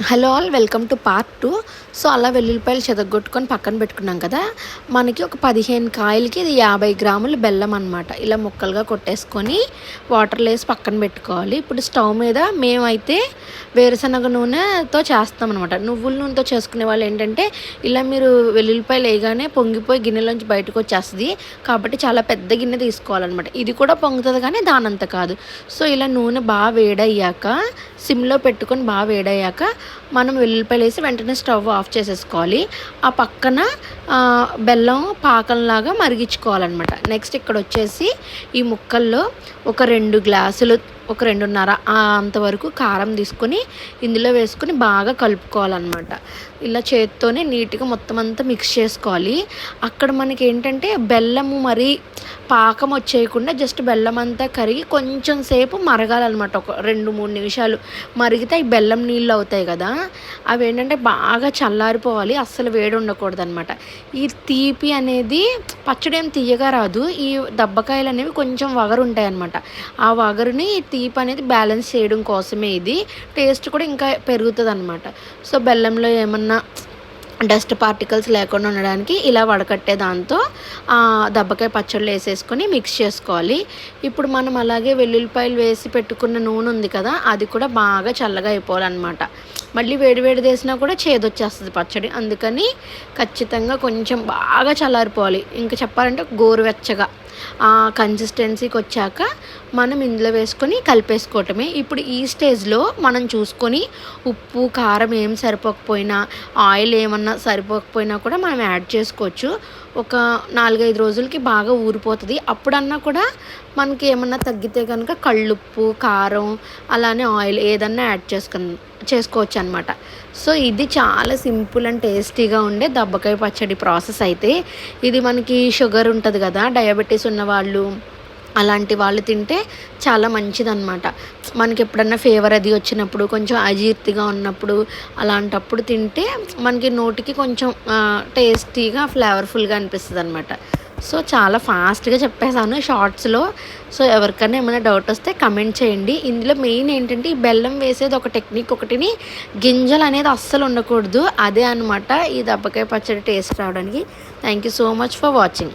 Hello all welcome to part 2. So అలా వెల్లుల్లిపాయలు చెదగొట్టుకొని పక్కన పెట్టుకున్నాం కదా. మనకి ఒక 15 కాయలకి ఇది 50 గ్రాముల బెల్లం అనమాట. ఇలా ముక్కలుగా కొట్టేసుకొని వాటర్లో వేసి పక్కన పెట్టుకోవాలి. ఇప్పుడు స్టవ్ మీద మేమైతే వేరుశనగ నూనెతో చేస్తాం అనమాట. నువ్వుల నూనెతో చేసుకునే వాళ్ళు ఏంటంటే ఇలా మీరు వెల్లుల్లిపాయలు వేయగానే పొంగిపోయి గిన్నెలోంచి బయటకు వచ్చేస్తుంది. కాబట్టి చాలా పెద్ద గిన్నె తీసుకోవాలన్నమాట. ఇది కూడా పొంగుతుంది కానీ దానంత కాదు. సో ఇలా నూనె బాగా వేడయ్యాక సిమ్లో పెట్టుకొని బాగా వేడయ్యాక మనం వెల్లుల్లిపాయలు వేసి వెంటనే స్టవ్ ఆఫ్ చేసేసుకోవాలి. ఆ పక్కన బెల్లం పాకంలాగా మరిగించుకోవాలన్నమాట. నెక్స్ట్ ఇక్కడ వచ్చేసి ఈ ముక్కల్లో ఒక 2 గ్లాసులు, ఒక 2.5 అంతవరకు కారం తీసుకొని ఇందులో వేసుకొని బాగా కలుపుకోవాలన్నమాట. ఇలా చేత్తోనే నీట్గా మొత్తం అంతా మిక్స్ చేసుకోవాలి. అక్కడ మనకి ఏంటంటే బెల్లము మరి పాకం వచ్చేయకుండా జస్ట్ బెల్లం అంతా కరిగి కొంచెం సేపు మరగాలన్నమాట. ఒక 2-3 నిమిషాలు మరిగితే ఈ బెల్లం నీళ్ళు అవుతాయి కదా, అవి ఏంటంటే బాగా చల్లారిపోవాలి, అస్సలు వేడి ఉండకూడదు అనమాట. ఈ తీపి అనేది పచ్చడి ఏం తీయగా రాదు. ఈ దబ్బకాయలు అనేవి కొంచెం వగరు ఉంటాయి అనమాట. ఆ వగరుని తీపి అనేది బ్యాలెన్స్ చేయడం కోసమే ఇది. టేస్ట్ కూడా ఇంకా పెరుగుతుంది అనమాట. సో బెల్లంలో ఏమన్నా డస్ట్ పార్టికల్స్ లేకుండా ఉండడానికి ఇలా వడకట్టే దాంతో దబ్బకాయ పచ్చళ్ళు వేసేసుకొని మిక్స్ చేసుకోవాలి. ఇప్పుడు మనం అలాగే వెల్లుల్లిపాయలు వేసి పెట్టుకున్న నూనె ఉంది కదా, అది కూడా బాగా చల్లగా అయిపోవాలన్నమాట. మళ్ళీ వేడి వేసినా కూడా చేదొచ్చేస్తుంది పచ్చడి. అందుకని ఖచ్చితంగా కొంచెం బాగా చల్లారిపోవాలి. ఇంకా చెప్పాలంటే గోరువెచ్చగా ఆ కన్సిస్టెన్సీకి వచ్చాక మనం ఇందులో వేసుకొని కలిపేసుకోవటమే. ఇప్పుడు ఈ స్టేజ్లో మనం చూసుకొని ఉప్పు కారం ఏం సరిపోకపోయినా, ఆయిల్ ఏమన్నా సరిపోకపోయినా కూడా మనం యాడ్ చేసుకోవచ్చు. ఒక 4-5 రోజులకి బాగా ఊరిపోతుంది. అప్పుడన్నా కూడా మనకి ఏమన్నా తగ్గితే కనుక కళ్ళుప్పు, కారం, అలానే ఆయిల్ ఏదన్నా యాడ్ చేసుకోవచ్చు అనమాట. సో ఇది చాలా సింపుల్ అండ్ టేస్టీగా ఉండే దబ్బకాయ పచ్చడి ప్రాసెస్. అయితే ఇది మనకి షుగర్ ఉంటుంది కదా, డయాబెటీస్ ఉన్నవాళ్ళు అలాంటి వాళ్ళు తింటే చాలా మంచిదన్నమాట. మనకి ఎప్పుడన్నా ఫీవర్ అది వచ్చినప్పుడు, కొంచెం అజీర్తిగా ఉన్నప్పుడు, అలాంటప్పుడు తింటే మనకి నోటికి కొంచెం టేస్టీగా ఫ్లేవర్ఫుల్గా అనిపిస్తుంది అనమాట. సో చాలా ఫాస్ట్గా చెప్పేశాను షార్ట్స్లో. సో ఎవరికైనా ఏమైనా డౌట్ వస్తే కమెంట్ చేయండి. ఇందులో మెయిన్ ఏంటంటే ఈ బెల్లం వేసేది ఒక టెక్నిక్, ఒకటిని గింజలు అనేది అస్సలు ఉండకూడదు. అదే అనమాట ఈ దబ్బకాయ పచ్చడి టేస్ట్ రావడానికి. Thank you so much for watching.